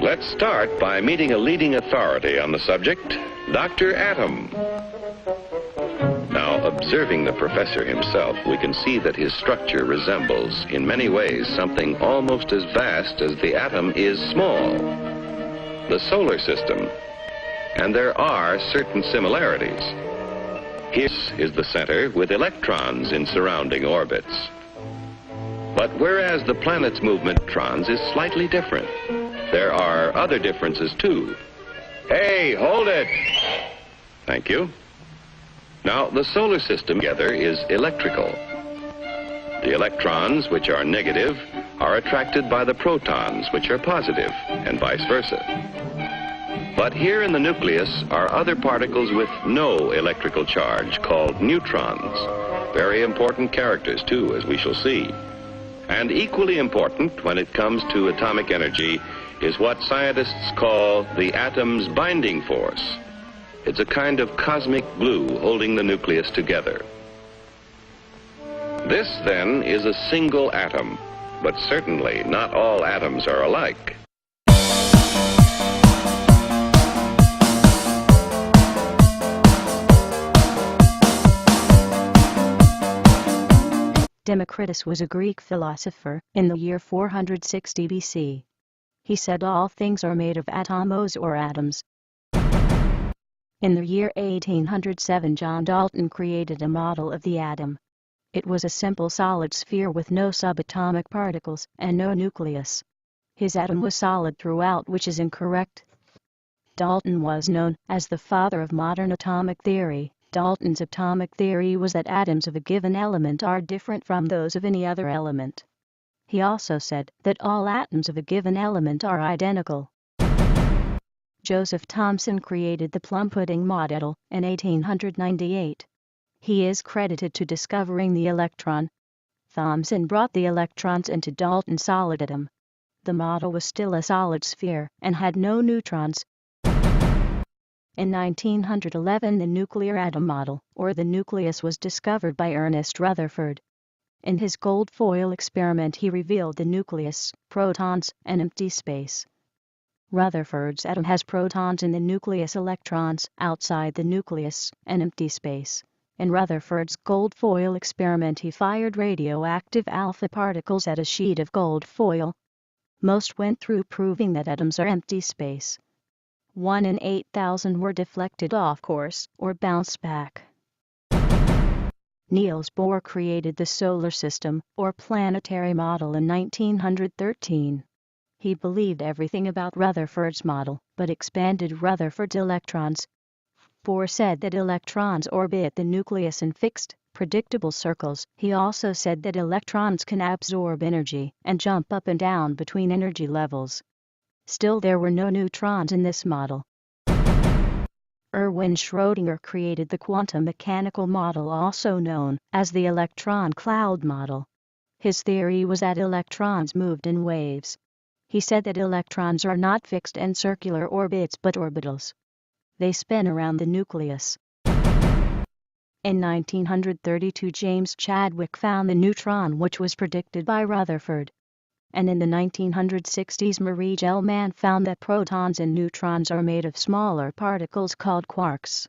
Let's start by meeting a leading authority on the subject, Dr. Atom. Now, observing the professor himself, we can see that his structure resembles, in many ways, something almost as vast as the atom is small, the solar system. And there are certain similarities. Here is the center with electrons in surrounding orbits. But whereas the planet's movement of electrons is slightly different, there are other differences too. Hey, hold it! Thank you. Now, the solar system together is electrical. The electrons, which are negative, are attracted by the protons, which are positive, and vice versa. But here in the nucleus are other particles with no electrical charge, called neutrons. Very important characters, too, as we shall see. And equally important when it comes to atomic energy is what scientists call the atom's binding force. It's a kind of cosmic glue holding the nucleus together. This, then, is a single atom, but certainly not all atoms are alike. Democritus was a Greek philosopher in the year 460 BC. He said all things are made of atomos or atoms. In the year 1807, John Dalton created a model of the atom. It was a simple solid sphere with no subatomic particles and no nucleus. His atom was solid throughout, which is incorrect. Dalton was known as the father of modern atomic theory. Dalton's atomic theory was that atoms of a given element are different from those of any other element. He also said that all atoms of a given element are identical. Joseph Thomson created the plum pudding model in 1898. He is credited to discovering the electron. Thomson brought the electrons into Dalton's solid atom. The model was still a solid sphere and had no neutrons. In 1911, the nuclear atom model, or the nucleus, was discovered by Ernest Rutherford. In his gold foil experiment, he revealed the nucleus, protons, and empty space. Rutherford's atom has protons in the nucleus, electrons outside the nucleus, and empty space. In Rutherford's gold foil experiment, he fired radioactive alpha particles at a sheet of gold foil. Most went through, proving that atoms are empty space. 1 in 8,000 were deflected off course or bounced back. Niels Bohr created the solar system, or planetary model, in 1913. He believed everything about Rutherford's model, but expanded Rutherford's electrons. Bohr said that electrons orbit the nucleus in fixed, predictable circles. He also said that electrons can absorb energy and jump up and down between energy levels. Still, there were no neutrons in this model. Erwin Schrödinger created the quantum mechanical model, also known as the electron cloud model. His theory was that electrons moved in waves. He said that electrons are not fixed in circular orbits but orbitals. They spin around the nucleus. In 1932, James Chadwick found the neutron, which was predicted by Rutherford. And in the 1960s, Marie Gell-Mann found that protons and neutrons are made of smaller particles called quarks.